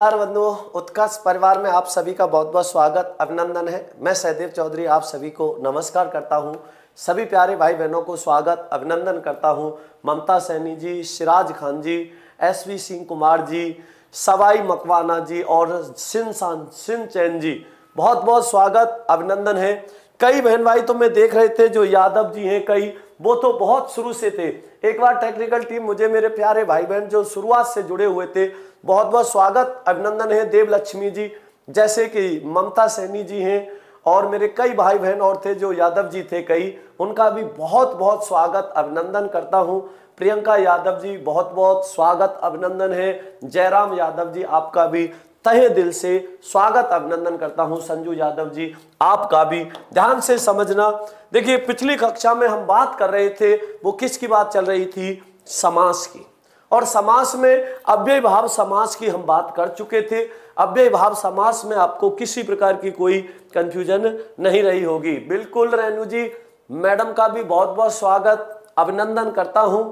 नमस्कार बंधुओं, उत्कर्ष परिवार में आप सभी का बहुत बहुत स्वागत अभिनंदन है। मैं सहदेव चौधरी आप सभी को नमस्कार करता हूं। सभी प्यारे भाई बहनों को स्वागत अभिनंदन करता हूं। ममता सैनी जी, सिराज खान जी, SV सिंह कुमार जी, सवाई मकवाना जी और सिन चैन जी, बहुत बहुत स्वागत अभिनंदन है। कई बहन भाई तो मैं देख रहे थे जो यादव जी हैं, कई वो तो बहुत शुरू से थे। एक बार टेक्निकल टीम मुझे मेरे प्यारे भाई बहन जो शुरुआत से जुड़े हुए थे, बहुत बहुत स्वागत अभिनंदन है। देवलक्ष्मी जी, जैसे कि ममता सैनी जी हैं और मेरे कई भाई बहन और थे जो यादव जी थे कई, उनका भी बहुत बहुत स्वागत अभिनंदन करता हूं। प्रियंका यादव जी, बहुत बहुत स्वागत अभिनंदन है। जयराम यादव जी, आपका भी तहे दिल से स्वागत अभिनंदन करता हूं। संजू यादव जी, आपका भी। ध्यान से समझना, देखिए पिछली कक्षा में हम बात कर रहे थे, वो किसकी बात चल रही थी? समास की। और समास में अव्यय भाव समास की हम बात कर चुके थे। अव्यय भाव समास में आपको किसी प्रकार की कोई कंफ्यूजन नहीं रही होगी। बिल्कुल रेणु जी, मैडम का भी बहुत बहुत स्वागत अभिनंदन करता हूं।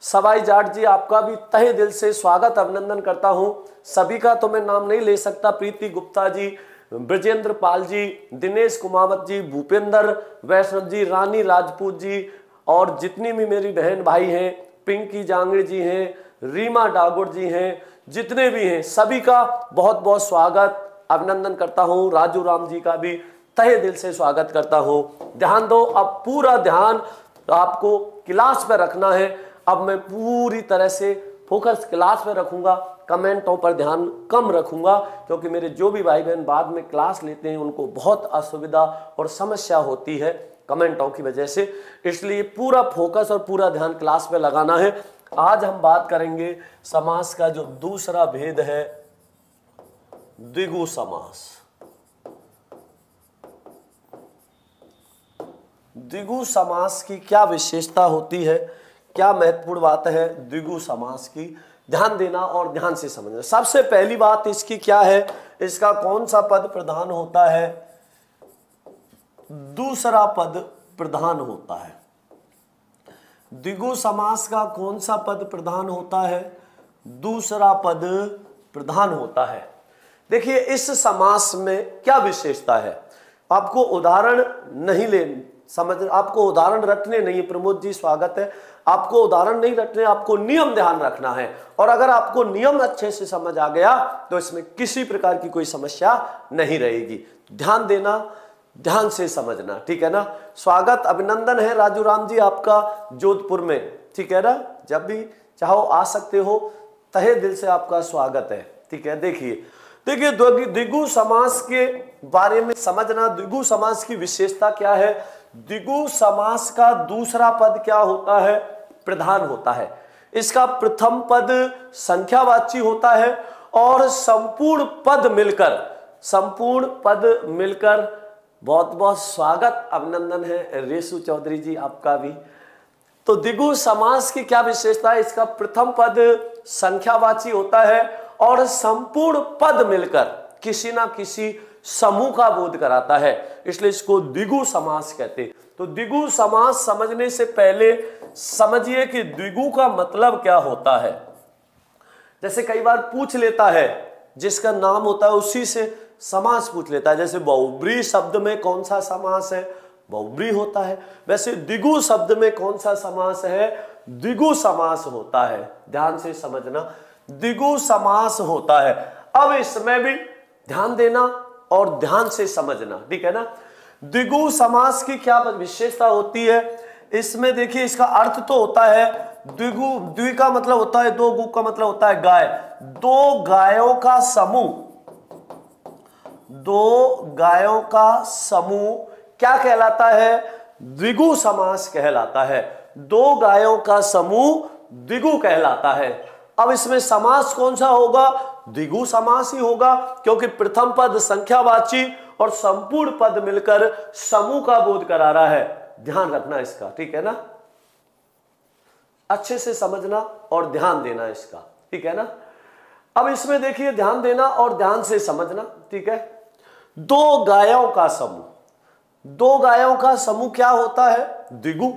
सवाई जाट जी, आपका भी तहे दिल से स्वागत अभिनंदन करता हूं। सभी का तो मैं नाम नहीं ले सकता। प्रीति गुप्ता जी, ब्रजेंद्र पाल जी, दिनेश कुमावत जी, भूपेंद्र वैष्णव जी, रानी राजपूत जी और जितनी भी मेरी बहन भाई हैं, पिंकी जांगड़ जी हैं, रीमा डागुर जी हैं, जितने भी हैं सभी का बहुत बहुत स्वागत अभिनंदन करता हूं। राजू राम जी का भी तहे दिल से स्वागत करता हूं। ध्यान दो, अब पूरा ध्यान आपको क्लास पे रखना है। अब मैं पूरी तरह से फोकस क्लास पे रखूंगा, कमेंटों पर ध्यान कम रखूंगा, क्योंकि मेरे जो भी भाई बहन बाद में क्लास लेते हैं उनको बहुत असुविधा और समस्या होती है कमेंटों की वजह से। इसलिए पूरा फोकस और पूरा ध्यान क्लास पे लगाना है। आज हम बात करेंगे समास का जो दूसरा भेद है, द्विगु समास। द्विगु समास की क्या विशेषता होती है, क्या महत्वपूर्ण बात है द्विगु समास की, ध्यान देना और ध्यान से समझना। सबसे पहली बात इसकी क्या है, इसका कौन सा पद प्रधान होता है? दूसरा पद प्रधान होता है। द्विगु समास का कौन सा पद प्रधान होता है? दूसरा पद प्रधान होता है। देखिए इस समास में क्या विशेषता है, आपको उदाहरण नहीं लेने समझ, आपको उदाहरण रटने नहीं, प्रमोद जी स्वागत है। आपको उदाहरण नहीं रटने, आपको नियम ध्यान रखना है। और अगर आपको नियम अच्छे से समझ आ गया तो इसमें किसी प्रकार की कोई समस्या नहीं रहेगी। ध्यान देना, ध्यान से समझना, ठीक है ना। स्वागत अभिनंदन है राजू राम जी आपका जोधपुर में, ठीक है ना। जब भी चाहो आ सकते हो, तहे दिल से आपका स्वागत है, ठीक है। देखिए द्विगु समास के बारे में समझना, द्विगु समास की विशेषता क्या है। द्विगु समास का दूसरा पद क्या होता है? प्रधान होता है। इसका प्रथम पद संख्यावाची होता है और संपूर्ण पद मिलकर बहुत बहुत स्वागत अभिनंदन है रेशु चौधरी जी, आपका भी। तो द्विगु समास की क्या विशेषता है? इसका प्रथम पद संख्यावाची होता है और संपूर्ण पद मिलकर किसी ना किसी समूह का बोध कराता है, इसलिए इसको द्विगु समास कहते हैं। तो द्विगु समास समझने से पहले समझिए कि द्विगु का मतलब क्या होता है। जैसे कई बार पूछ लेता है, जिसका नाम होता है उसी से समास पूछ लेता है। जैसे बहुब्री शब्द में कौन सा समास है? बहुब्री होता है। वैसे द्विगु शब्द में कौन सा समास है? द्विगु समास होता है। ध्यान से समझना, द्विगु समास होता है। अब इसमें भी ध्यान देना और ध्यान से समझना, ठीक है ना। द्विगु समास की क्या विशेषता होती है? इसमें देखिए इसका अर्थ तो होता है द्विगु, द्वि का मतलब होता है दो, गु का मतलब होता है गाय। दो गायों का समूह क्या कहलाता है? द्विगु समास कहलाता है। दो गायों का समूह द्विगु कहलाता है। अब इसमें समास कौन सा होगा? द्विगु समास ही होगा, क्योंकि प्रथम पद संख्यावाची और संपूर्ण पद मिलकर समूह का बोध करा रहा है। ध्यान रखना इसका, ठीक है ना। अच्छे से समझना और ध्यान देना इसका, ठीक है ना। अब इसमें देखिए ध्यान देना और ध्यान से समझना, ठीक है। दो गायों का समूह क्या होता है? द्विगु।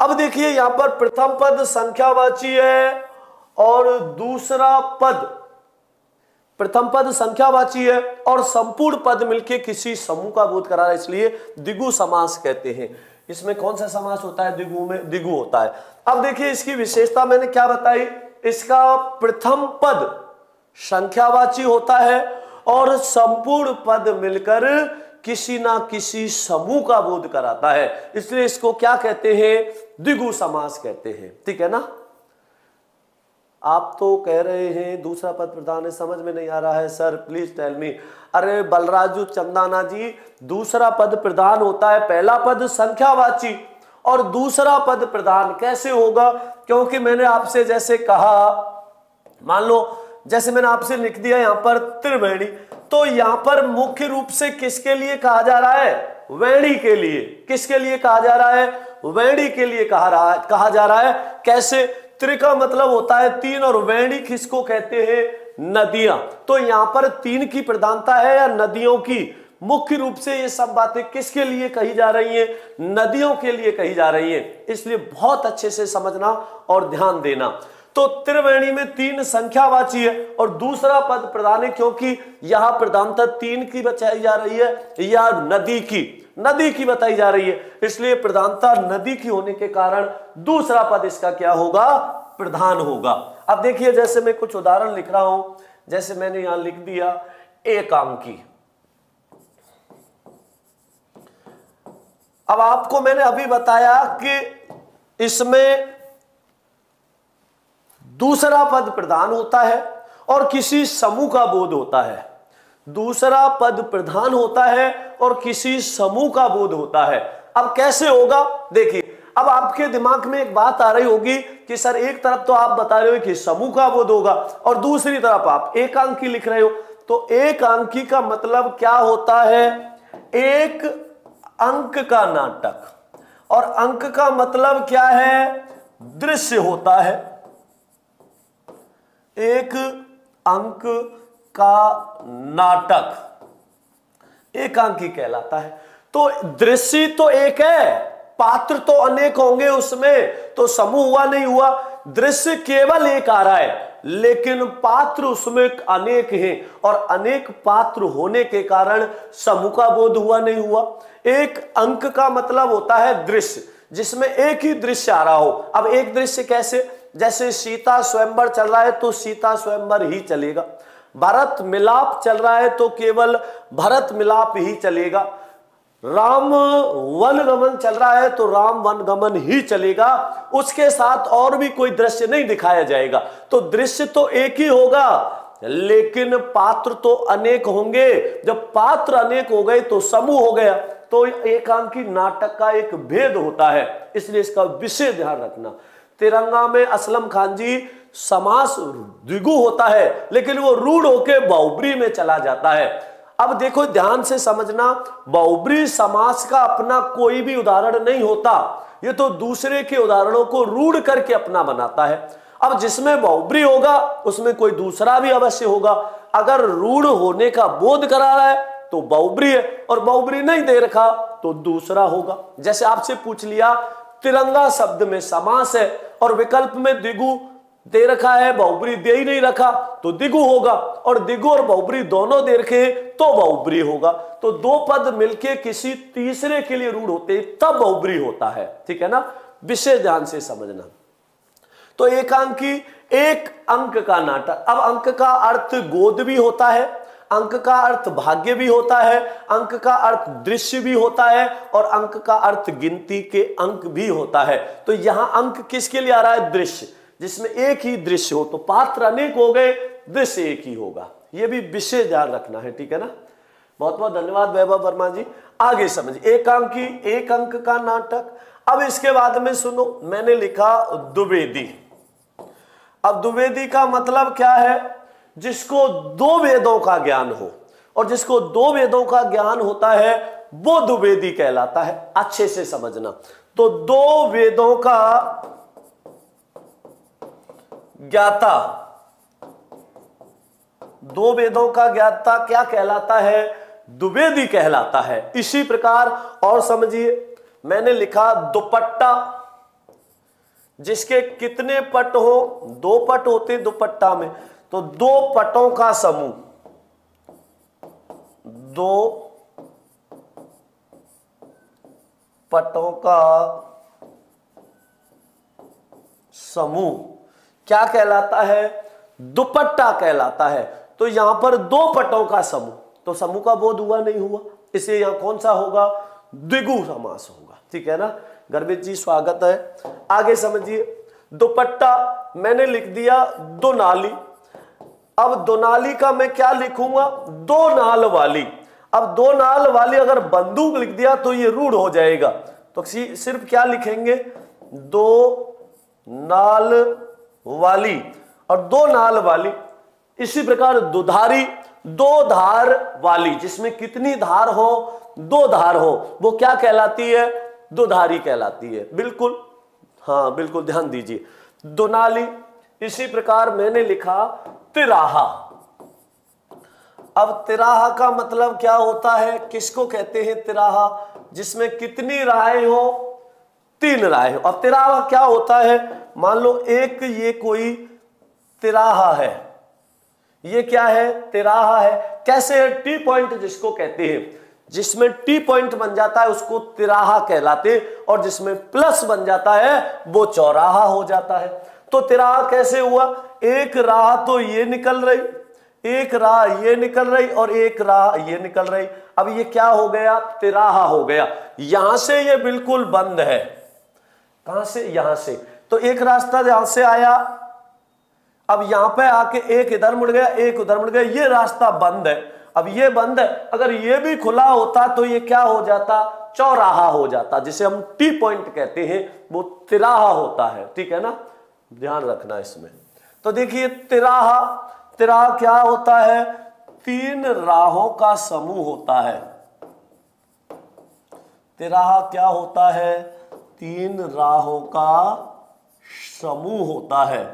अब देखिए यहां पर प्रथम पद संख्यावाची है और दूसरा पद प्रथम पद संख्यावाची है और संपूर्ण पद मिलके किसी समूह का बोध करा रहा है, इसलिए द्विगु समास कहते हैं। इसमें कौन सा समास होता है? द्विगु में द्विगु होता है। अब देखिए इसकी विशेषता मैंने क्या बताई, इसका प्रथम पद संख्यावाची होता है और संपूर्ण पद मिलकर किसी ना किसी समूह का बोध कराता है, इसलिए इसको क्या कहते हैं? द्विगु समास कहते हैं। ठीक है ना? आप तो कह रहे हैं दूसरा पद प्रधान है, समझ में नहीं आ रहा है सर, प्लीज टेल मी। अरे बलराजू चंदाना जी, दूसरा पद प्रधान होता है, पहला पद संख्यावाची और दूसरा पद प्रधान। कैसे होगा? क्योंकि मैंने आपसे जैसे कहा, मान लो जैसे मैंने आपसे लिख दिया यहां पर त्रिवेणी, तो यहां पर मुख्य रूप से किसके लिए कहा जा रहा है? वेणी के लिए। किसके लिए कहा जा रहा है? वेणी के लिए कहा जा रहा है। कैसे? त्रि का मतलब होता है तीन और वेणी किसको कहते हैं? नदियां। तो यहां पर तीन की प्रधानता है या नदियों की? मुख्य रूप से ये सब बातें किसके लिए कही जा रही हैं? नदियों के लिए कही जा रही हैं, इसलिए बहुत अच्छे से समझना और ध्यान देना। तो त्रिवेणी में तीन संख्यावाची है और दूसरा पद प्रधान है, क्योंकि यहां प्रधानता तीन की बताई जा रही है या नदी की बताई जा रही है, इसलिए प्रधानता नदी की होने के कारण दूसरा पद इसका क्या होगा? प्रधान होगा। अब देखिए जैसे मैं कुछ उदाहरण लिख रहा हूं, जैसे मैंने यहां लिख दिया एकांकी। अब आपको मैंने अभी बताया कि इसमें दूसरा पद प्रधान होता है और किसी समूह का बोध होता है। दूसरा पद प्रधान होता है और किसी समूह का बोध होता है। अब कैसे होगा? देखिए, अब आपके दिमाग में एक बात आ रही होगी कि सर एक तरफ तो आप बता रहे हो कि समूह का बोध होगा और दूसरी तरफ आप एकांकी लिख रहे हो, तो एकांकी का मतलब क्या होता है? एक अंक का नाटक, और अंक का मतलब क्या है? दृश्य होता है। एक अंक का नाटक एकांकी कहलाता है। तो दृश्य तो एक है, पात्र तो अनेक होंगे उसमें, तो समूह हुआ नहीं हुआ। दृश्य केवल एक आ रहा है, लेकिन पात्र उसमें अनेक हैं और अनेक पात्र होने के कारण समूह का बोध हुआ नहीं हुआ। एक अंक का मतलब होता है दृश्य, जिसमें एक ही दृश्य आ रहा हो। अब एक दृश्य कैसे? जैसे सीता स्वयंवर चल रहा है तो सीता स्वयंवर ही चलेगा, भरत मिलाप चल रहा है तो केवल भरत मिलाप ही चलेगा, राम वनगमन चल रहा है तो राम वनगमन ही चलेगा, उसके साथ और भी कोई दृश्य नहीं दिखाया जाएगा। तो दृश्य तो एक ही होगा, लेकिन पात्र तो अनेक होंगे। जब पात्र अनेक हो गए तो समूह हो गया। तो एकांकी नाटक का एक भेद होता है, इसलिए इसका विशेष ध्यान रखना। तिरंगा में असलम खान जी समास द्विगु होता है, लेकिन वो रूढ़ होके बहुब्री में चला जाता है। अब देखो ध्यान से समझना, बहुब्री समास का अपना कोई भी उदाहरण नहीं होता, ये तो दूसरे के उदाहरणों को रूढ़ करके अपना बनाता है। अब जिसमें बहुब्री होगा उसमें कोई दूसरा भी अवश्य होगा। अगर रूढ़ होने का बोध करा रहा है तो बहुब्री है, और बहुब्री नहीं दे रखा तो दूसरा होगा। जैसे आपसे पूछ लिया तिरंगा शब्द में समास है और विकल्प में द्विगु दे रखा है, बहुब्री दे ही नहीं रखा तो द्विगु होगा, और द्विगु और बहुब्री दोनों दे रखे तो बहुब्री होगा। तो दो पद मिलके किसी तीसरे के लिए रूढ़ होते तब बहुब्री होता है। ठीक है ना? विशेष ध्यान से समझना। तो एकांकी एक अंक का नाटक। अब अंक का अर्थ गोद भी होता है, अंक का अर्थ भाग्य भी होता है, अंक का अर्थ दृश्य भी होता है, और अंक का अर्थ गिनती के अंक भी होता है। तो यहां अंक किसके लिए आ रहा है? दृश्य, जिसमें एक ही दृश्य हो। तो पात्र अनेक हो गए, दृश्य एक ही होगा। यह भी विशेष ध्यान रखना है। ठीक है ना? बहुत बहुत धन्यवाद वैभव वर्मा जी। आगे समझिए, एकांकी एक अंक का नाटक। अब इसके बाद में सुनो, मैंने लिखा द्विवेदी। अब द्विवेदी का मतलब क्या है? जिसको दो वेदों का ज्ञान हो, और जिसको दो वेदों का ज्ञान होता है वो द्विवेदी कहलाता है। अच्छे से समझना। तो दो वेदों का ज्ञाता, दो वेदों का ज्ञाता क्या कहलाता है? द्विवेदी कहलाता है। इसी प्रकार और समझिए, मैंने लिखा दुपट्टा। जिसके कितने पट हो? दो पट होते दुपट्टा में, तो दो पटों का समूह। दो पटों का समूह क्या कहलाता है? दुपट्टा कहलाता है। तो यहां पर दो पटों का समूह, तो समूह का बोध हुआ नहीं हुआ, इसलिए यहां कौन सा होगा? द्विगु समास होगा। ठीक है ना? गर्भित जी स्वागत है। आगे समझिए, दुपट्टा मैंने लिख दिया दो नाली। अब दो नाली का मैं क्या लिखूंगा? दो नाल वाली। अब दो नाल वाली अगर बंदूक लिख दिया तो ये रूढ़ हो जाएगा, तो सिर्फ क्या लिखेंगे? दो नाल वाली और दो नाल वाली। इसी प्रकार दुधारी, दो धार वाली, जिसमें कितनी धार हो? दो धार हो, वो क्या कहलाती है? दुधारी कहलाती है। बिल्कुल, हाँ बिल्कुल ध्यान दीजिए। दुनाली। इसी प्रकार मैंने लिखा तिराहा। अब तिराहा का मतलब क्या होता है? किसको कहते हैं तिराहा? जिसमें कितनी राहें हो? तीन राहें हो। अब तिराहा क्या होता है? मान लो एक ये कोई तिराहा है, ये क्या है? तिराहा है। कैसे है? टी पॉइंट जिसको कहते हैं, जिसमें टी पॉइंट बन जाता है उसको तिराहा कहलाते, और जिसमें प्लस बन जाता है वो चौराहा हो जाता है। तो तिराहा कैसे हुआ? एक राह तो ये निकल रही, एक राह ये निकल रही और एक राह ये निकल रही। अब ये क्या हो गया? तिराहा हो गया। यहां से ये बिल्कुल बंद है। कहां से? यहां से। तो एक रास्ता यहां से आया, अब यहां पे आके एक इधर मुड़ गया, एक उधर मुड़ गया, ये रास्ता बंद है। अब ये बंद है, अगर ये भी खुला होता तो ये क्या हो जाता? चौराहा हो जाता, जिसे हम टी पॉइंट कहते हैं, वो तिराहा होता है। ठीक है ना? ध्यान रखना इसमें। तो देखिए तिराहा, तिराहा क्या होता है? तीन राहों का समूह होता है। तिराहा क्या होता है? तीन राहों का समूह होता है।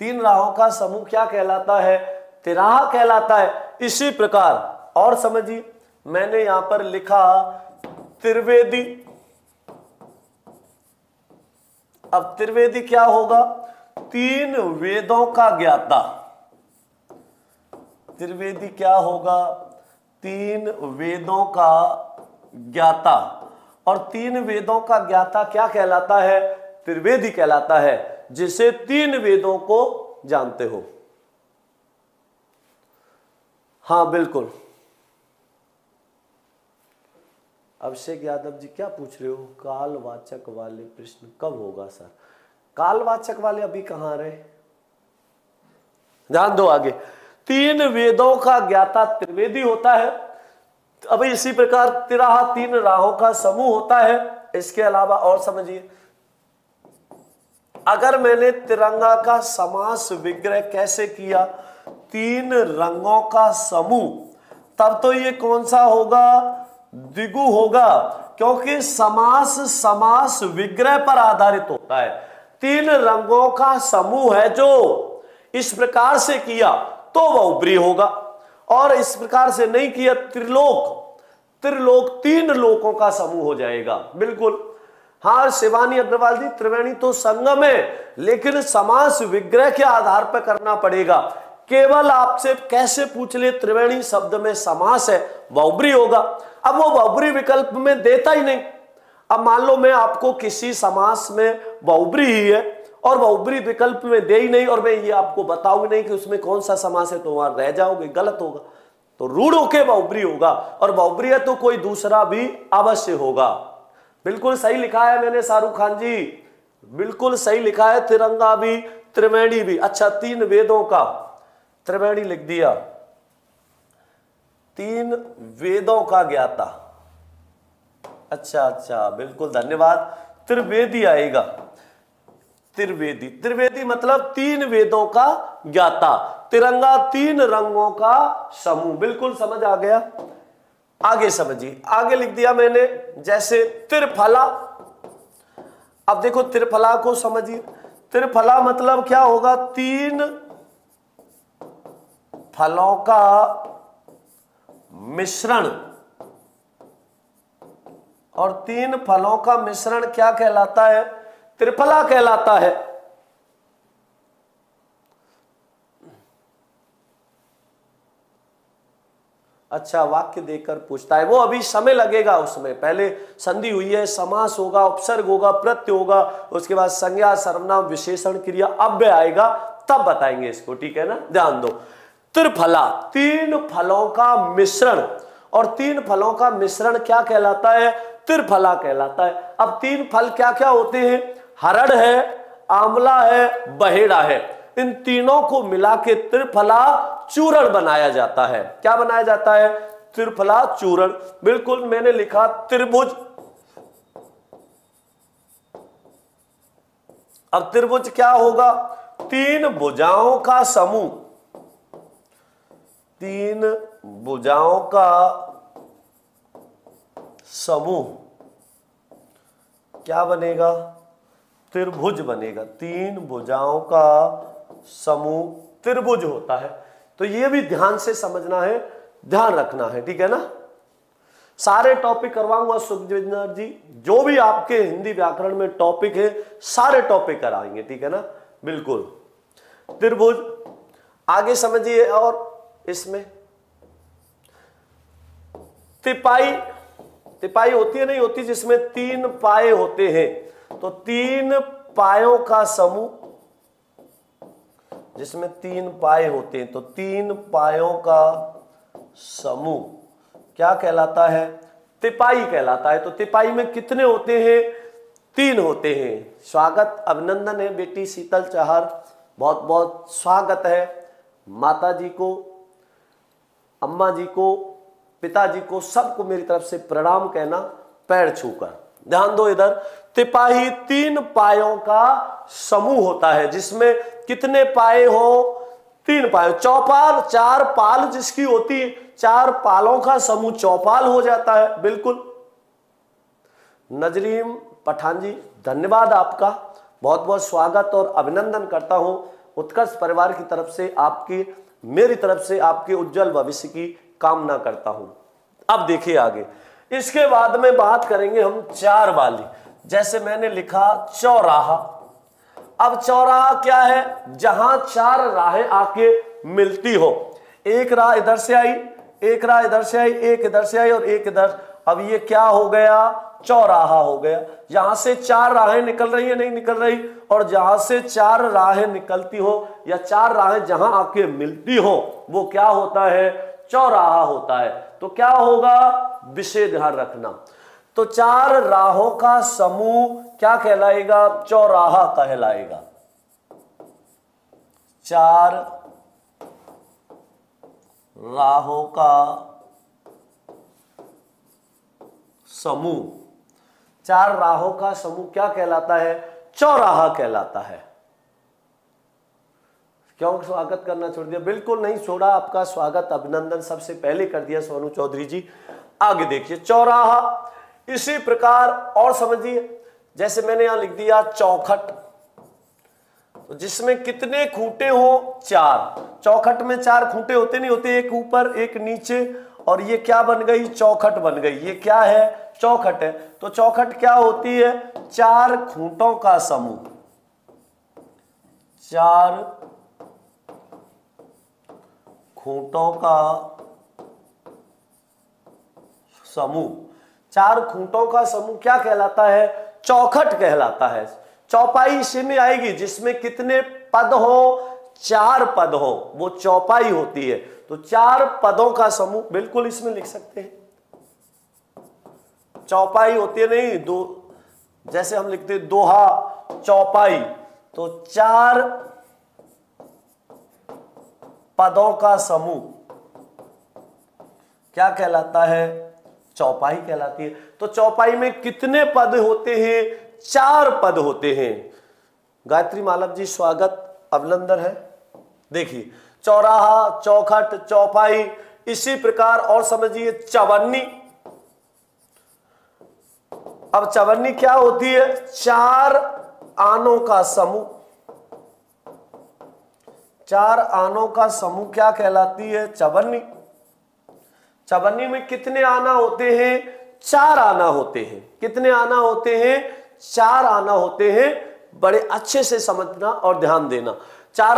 तीन राहों का समूह क्या कहलाता है? तिराहा कहलाता है। इसी प्रकार और समझिए, मैंने यहां पर लिखा त्रिवेदी। अब त्रिवेदी क्या होगा? तीन वेदों का ज्ञाता। त्रिवेदी क्या होगा? तीन वेदों का ज्ञाता। और तीन वेदों का ज्ञाता क्या कहलाता है? त्रिवेदी कहलाता है, जिसे तीन वेदों को जानते हो। हाँ बिल्कुल। अभिषेक यादव जी क्या पूछ रहे हो? कालवाचक वाले प्रश्न कब होगा सर? कालवाचक वाले अभी कहां रहे? ध्यान दो आगे। तीन वेदों का ज्ञाता त्रिवेदी होता है। अब इसी प्रकार तिराहा तीन राहों का समूह होता है। इसके अलावा और समझिए, अगर मैंने तिरंगा का समास विग्रह कैसे किया? तीन रंगों का समूह, तब तो ये कौन सा होगा? द्विगु होगा, क्योंकि समास समास विग्रह पर आधारित होता है। तीन रंगों का समूह है जो इस प्रकार से किया तो वह उभरी होगा, और इस प्रकार से नहीं किया त्रिलोक, त्रिलोक तीन लोकों का समूह हो जाएगा। बिल्कुल हाँ शिवानी अग्रवाल जी, त्रिवेणी तो संगम है, लेकिन समास विग्रह के आधार पर करना पड़ेगा। केवल आपसे कैसे पूछ ले त्रिवेणी शब्द में समास है, बहुब्री होगा। अब वो बहुब्री विकल्प में देता ही नहीं। अब मान लो मैं आपको किसी समास में बहुब्री ही है और बहुब्री विकल्प में दे ही नहीं, और मैं ये आपको बताऊं नहीं कि उसमें कौन सा समास है, तो वहां रह जाओगे, गलत होगा। तो रूढ़ होके बहुब्री होगा, और बहुब्री है तो कोई दूसरा भी अवश्य होगा। बिल्कुल सही लिखा है मैंने शाहरुख खान जी, बिल्कुल सही लिखा है। तिरंगा भी त्रिवेणी भी। अच्छा, तीन वेदों का त्रिवेणी लिख दिया, तीन वेदों का ज्ञाता। अच्छा अच्छा बिल्कुल धन्यवाद। त्रिवेदी आएगा, त्रिवेदी, त्रिवेदी मतलब तीन वेदों का ज्ञाता। तिरंगा तीन रंगों का समूह। बिल्कुल समझ आ गया। आगे समझिए, आगे लिख दिया मैंने जैसे त्रिफला। अब देखो त्रिफला को समझिए। त्रिफला मतलब क्या होगा? तीन फलों का मिश्रण, और तीन फलों का मिश्रण क्या कहलाता है? त्रिफला कहलाता है। अच्छा, वाक्य देकर पूछता है, वो अभी समय लगेगा उसमें। पहले संधि हुई है, समास होगा, उपसर्ग होगा, प्रत्यय होगा, उसके बाद संज्ञा, सर्वनाम, विशेषण, क्रिया, अव्यय आएगा, तब बताएंगे इसको, ठीक है ना। ध्यान दो, त्रिफला, तीन फलों का मिश्रण, और तीन फलों का मिश्रण क्या कहलाता है? त्रिफला कहलाता है। अब तीन फल क्या क्या होते हैं? हरड़ है, आंवला है, बहेड़ा है। इन तीनों को मिला के त्रिफला चूर्ण बनाया जाता है। क्या बनाया जाता है? त्रिफला चूर्ण। बिल्कुल, मैंने लिखा त्रिभुज। अब त्रिभुज क्या होगा? तीन भुजाओं का समूह, तीन भुजाओं का समूह क्या बनेगा? त्रिभुज बनेगा। तीन भुजाओं का समूह त्रिभुज होता है। तो ये भी ध्यान से समझना है, ध्यान रखना है, ठीक है ना। सारे टॉपिक करवाऊंगा सुखविंदर जी, जो भी आपके हिंदी व्याकरण में टॉपिक है सारे टॉपिक कराएंगे, ठीक है ना। बिल्कुल, त्रिभुज आगे समझिए। और इसमें तिपाई, तिपाई होती है नहीं होती, जिसमें तीन पाए होते हैं। तो तीन पायों का समूह, जिसमें तीन पाए होते हैं, तो तीन पायों का समूह क्या कहलाता है? तिपाई कहलाता है। तो तिपाई में कितने होते हैं? तीन होते हैं। स्वागत, अभिनंदन है बेटी शीतल चहर, बहुत बहुत स्वागत है। माता जी को, अम्मा जी को, पिताजी को, सबको मेरी तरफ से प्रणाम कहना पैर छूकर। ध्यान दो इधर, तिपाही तीन पायों का समूह होता है, जिसमें कितने पाए हो? तीन पाए। चौपाल, चार पाल जिसकी होती है, चार पालों का समूह चौपाल हो जाता है। बिल्कुल, नजरीम पठान जी धन्यवाद आपका, बहुत बहुत स्वागत और अभिनंदन करता हूं। उत्कर्ष परिवार की तरफ से आपकी, मेरी तरफ से आपके उज्जवल भविष्य की कामना करता हूं। अब देखिए आगे, इसके बाद में बात करेंगे हम चार वाली। जैसे मैंने लिखा चौराहा। अब चौराहा क्या है? जहां चार राहें आके मिलती हो। एक राह इधर से आई, एक राह इधर से आई, एक इधर से आई और एक इधर। अब ये क्या हो गया? चौराहा हो गया। यहां से चार राहें निकल रही है, नहीं निकल रही, और जहां से चार राहें निकलती हो या चार राहें जहां आके मिलती हो, वो क्या होता है? चौराहा होता है। तो क्या होगा? विषय ध्यान रखना। तो चार राहों का समूह क्या कहलाएगा? चौराहा कहलाएगा। चार राहों का समूह, चार राहों का समूह क्या कहलाता है? चौराहा कहलाता है। क्यों स्वागत करना छोड़ दिया? बिल्कुल नहीं छोड़ा, आपका स्वागत अभिनंदन सबसे पहले कर दिया सोनू चौधरी जी। आगे देखिए, चौराहा। इसी प्रकार और समझिए, जैसे मैंने यहां लिख दिया चौखट, तो जिसमें कितने खूंटे हो? चार। चौखट में चार खूंटे होते नहीं होते, एक ऊपर एक नीचे, और ये क्या बन गई? चौखट बन गई। ये क्या है? चौखट है। तो चौखट क्या होती है? चार खूंटों का समूह, चार खूंटों का समूह। चार खूंटों का समूह क्या कहलाता है? चौखट कहलाता है। चौपाई इसी में आएगी, जिसमें कितने पद हो? चार पद हो, वो चौपाई होती है। तो चार पदों का समूह, बिल्कुल इसमें लिख सकते हैं। चौपाई होती है नहीं, दो, जैसे हम लिखते हैं दोहा, चौपाई, तो चार पदों का समूह क्या कहलाता है? चौपाई कहलाती है। तो चौपाई में कितने पद होते हैं? चार पद होते हैं। गायत्री मालव जी स्वागत, अभिनंदन है। देखिए, चौराहा, चौखट, चौपाई। इसी प्रकार और समझिए चवन्नी। अब चवन्नी क्या होती है? चार आनों का समूह, चार आनों का समूह क्या कहलाती है? चवन्नी। चवन्नी में कितने आना होते हैं? चार आना होते हैं। कितने आना होते हैं? चार आना होते हैं। बड़े अच्छे से समझना और ध्यान देना। चार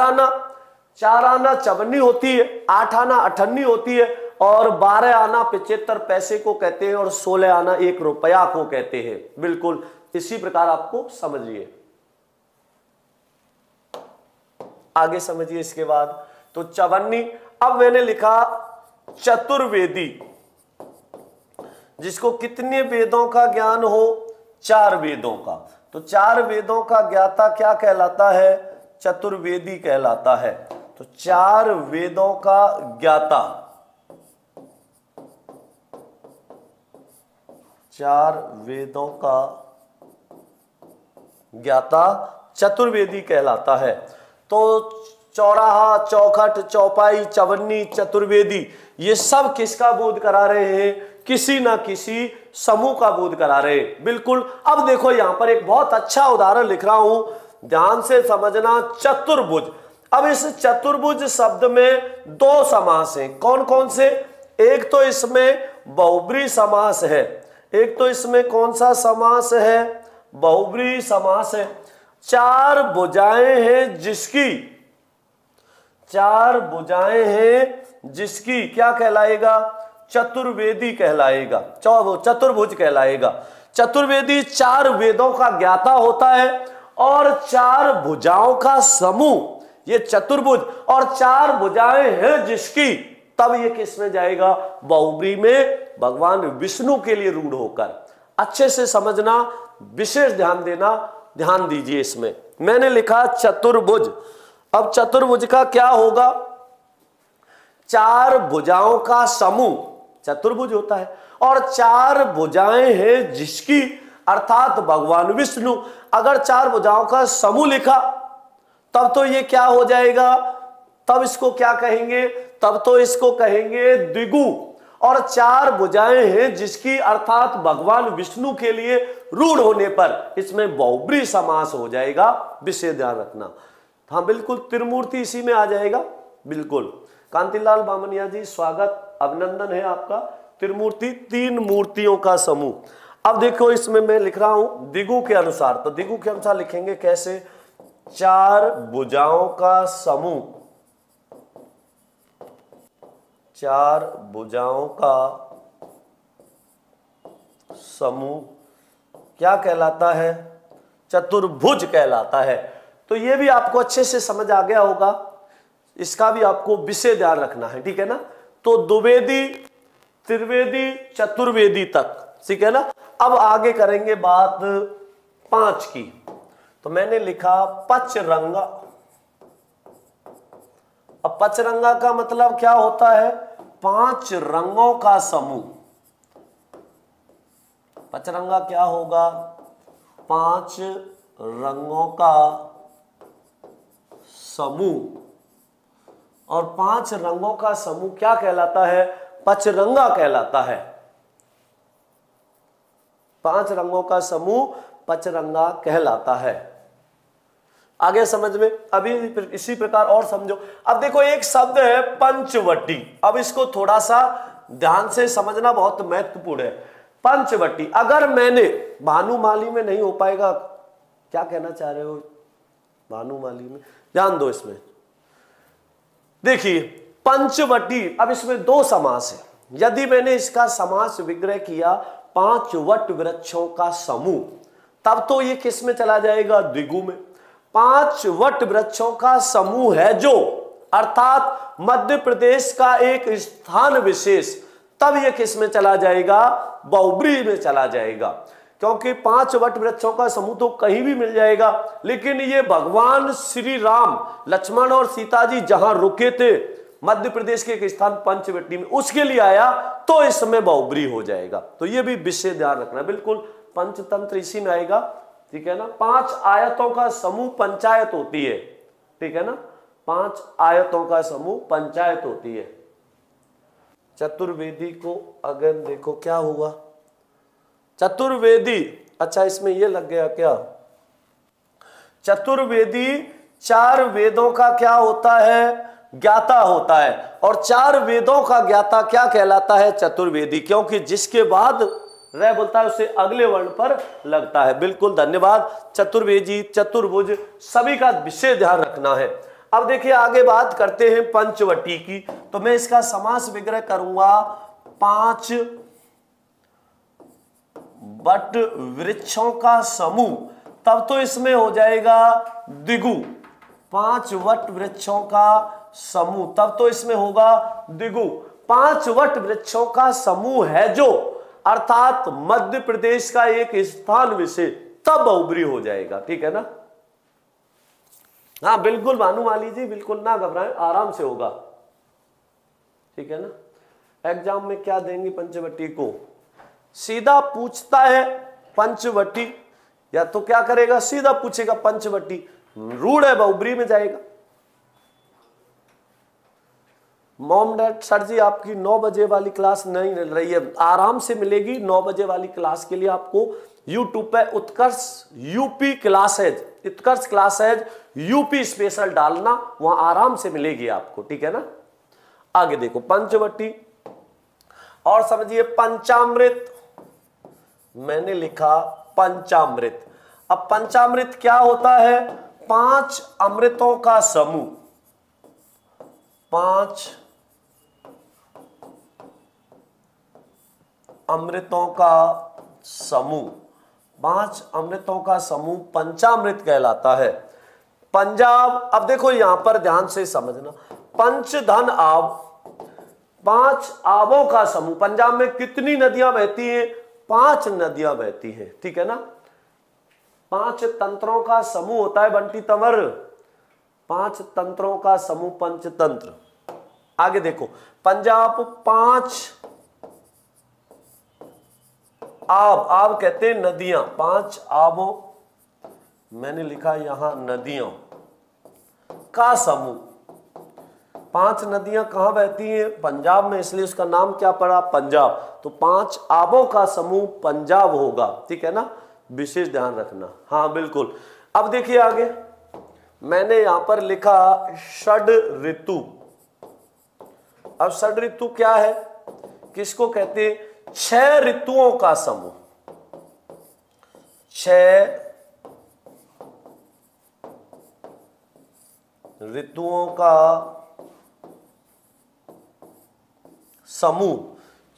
आना चवन्नी होती है, आठ आना अठन्नी होती है, और 12 आना 75 पैसे को कहते हैं और 16 आना 1 रुपया को कहते हैं। बिल्कुल इसी प्रकार आपको समझिए। आगे समझिए इसके बाद तो चवन्नी। अब मैंने लिखा चतुर्वेदी, जिसको कितने वेदों का ज्ञान हो, 4 वेदों का। तो 4 वेदों का ज्ञाता क्या कहलाता है, चतुर्वेदी कहलाता है। तो 4 वेदों का ज्ञाता, 4 वेदों का ज्ञाता चतुर्वेदी कहलाता है। तो चौराहा, चौखट, चौपाई, चवन्नी, चतुर्वेदी, ये सब किसका बोध करा रहे हैं, किसी ना किसी समूह का बोध करा रहे हैं। बिल्कुल। अब देखो यहां पर एक बहुत अच्छा उदाहरण लिख रहा हूं, ध्यान से समझना। चतुर्भुज। अब इस चतुर्भुज शब्द में 2 समास हैं। कौन कौन से, एक तो इसमें बहुब्री समास है, एक तो इसमें कौन सा समास है, बहुब्री समास है। 4 भुजाएं हैं जिसकी, 4 भुजाएं हैं जिसकी क्या कहलाएगा, चतुर्वेदी कहलाएगा, चतुर्भुज कहलाएगा। चतुर्वेदी 4 वेदों का ज्ञाता होता है और 4 भुजाओं का समूह, ये चतुर्भुज, और 4 भुजाएं हैं जिसकी, तब ये किस में जाएगा, बहुब्री में, भगवान विष्णु के लिए रूढ़ होकर। अच्छे से समझना, विशेष ध्यान देना, ध्यान दीजिए इसमें। मैंने लिखा चतुर्भुज। अब चतुर्भुज का क्या होगा, 4 भुजाओं का समूह चतुर्भुज होता है और 4 भुजाएं हैं जिसकी, अर्थात भगवान विष्णु। अगर 4 भुजाओं का समूह लिखा तब तो ये क्या हो जाएगा, तब इसको क्या कहेंगे, तब तो इसको कहेंगे द्विगु। और 4 भुजाएं हैं जिसकी, अर्थात भगवान विष्णु के लिए रूढ़ होने पर इसमें बहुब्री समास हो जाएगा। विशेष ध्यान रखना। हाँ बिल्कुल, त्रिमूर्ति इसी में आ जाएगा। बिल्कुल। कांतिलाल बामनिया जी स्वागत, अभिनंदन है आपका। त्रिमूर्ति 3 मूर्तियों का समूह। अब देखो इसमें मैं लिख रहा हूं दिगु के अनुसार। तो दिगु के अनुसार लिखेंगे कैसे, 4 भुजाओं का समूह, 4 भुजाओं का समूह क्या कहलाता है, चतुर्भुज कहलाता है। तो ये भी आपको अच्छे से समझ आ गया होगा, इसका भी आपको विशेष ध्यान रखना है, ठीक है ना। तो द्विवेदी, त्रिवेदी, चतुर्वेदी तक, ठीक है ना। अब आगे करेंगे बात 5 की। तो मैंने लिखा पचरंगा। अब पचरंगा का मतलब क्या होता है, 5 रंगों का समूह। पचरंगा क्या होगा, 5 रंगों का समूह। और 5 रंगों का समूह क्या कहलाता है, पचरंगा कहलाता है। 5 रंगों का समूह पचरंगा कहलाता है। आगे समझ में, अभी इसी प्रकार और समझो। अब देखो एक शब्द है पंचवटी। अब इसको थोड़ा सा ध्यान से समझना बहुत महत्वपूर्ण है। पंचवटी, अगर मैंने, भानुमाली में नहीं हो पाएगा, क्या कहना चाह रहे हो, भानुमाली में ध्यान दो इसमें। देखिए पंचवटी, अब इसमें 2 समास है। यदि मैंने इसका समास विग्रह किया 5 वट वृक्षों का समूह, तब तो ये किस में चला जाएगा, द्विगु में। 5 वट वृक्षों का समूह है जो, अर्थात मध्य प्रदेश का एक स्थान विशेष, तब ये किस में चला जाएगा, बहुब्री में चला जाएगा। क्योंकि 5 वट वृक्षों का समूह तो कहीं भी मिल जाएगा, लेकिन ये भगवान श्री राम, लक्ष्मण और सीता जी जहां रुके थे मध्य प्रदेश के एक स्थान पंचवटी में, उसके लिए आया तो इसमें बहुब्री हो जाएगा। तो ये भी विशेष ध्यान रखना। बिल्कुल, पंचतंत्र इसी में आएगा, ठीक है ना। 5 आयतों का समूह पंचायत होती है, ठीक है ना। 5 आयतों का समूह पंचायत होती है। चतुर्वेदी को अगर देखो क्या हुआ, चतुर्वेदी, अच्छा इसमें ये लग गया क्या, चतुर्वेदी 4 वेदों का क्या होता है, ज्ञाता होता है। और 4 वेदों का ज्ञाता क्या कहलाता है, चतुर्वेदी, क्योंकि जिसके बाद रह बोलता है उसे अगले वर्ण पर लगता है। बिल्कुल, धन्यवाद। चतुर्वेदी, चतुर्भुज, सभी का विशेष ध्यान रखना है। अब देखिए आगे बात करते हैं पंचवटी की, तो मैं इसका समास विग्रह करूंगा 5 वट वृक्षों का समूह, तब तो इसमें हो जाएगा द्विगु। 5 वट वृक्षों का समूह, तब तो इसमें होगा द्विगु। 5 वट वृक्षों का समूह है जो, अर्थात मध्य प्रदेश का एक स्थान विशेष, तब बहुब्री हो जाएगा। ठीक है ना? हाँ बिल्कुल भानुमाली जी, बिल्कुल ना घबराएं, आराम से होगा। ठीक है ना? एग्जाम में क्या देंगे पंचवटी को, सीधा पूछता है पंचवटी, या तो क्या करेगा सीधा पूछेगा पंचवटी, रूढ़ है बहुब्री में जाएगा। मॉम डैड सर जी आपकी 9 बजे वाली क्लास नहीं मिल रही है, आराम से मिलेगी। 9 बजे वाली क्लास के लिए आपको यूट्यूब पे उत्कर्ष यूपी क्लासेज, उत्कर्ष क्लासेज यूपी स्पेशल डालना, वहां आराम से मिलेगी आपको। ठीक है ना? आगे देखो पंचवटी, और समझिए पंचामृत, मैंने लिखा पंचामृत। अब पंचामृत क्या होता है? 5 अमृतों का समूह, 5 अमृतों का समूह, 5 अमृतों का समूह पंचामृत कहलाता है। पंजाब, अब देखो यहां पर ध्यान से समझना, पंच धन आब, 5 आबों का समूह। पंजाब में कितनी नदियां बहती हैं? 5 नदियां बहती हैं। ठीक है ना? 5 तंत्रों का समूह होता है बंटी तंवर, 5 तंत्रों का समूह पंचतंत्र। आगे देखो पंजाब 5 आब, आब कहते हैं नदियां, 5 आबों, मैंने लिखा यहां नदियों का समूह। 5 नदियां कहां बहती हैं? पंजाब में, इसलिए उसका नाम क्या पड़ा? पंजाब। तो 5 आबों का समूह पंजाब होगा। ठीक है ना? विशेष ध्यान रखना। हाँ बिल्कुल। अब देखिए आगे, मैंने यहां पर लिखा षड ऋतु। अब षड ऋतु क्या है, किसको कहते हैं? 6 ऋतुओं का समूह, 6 ऋतुओं का समूह।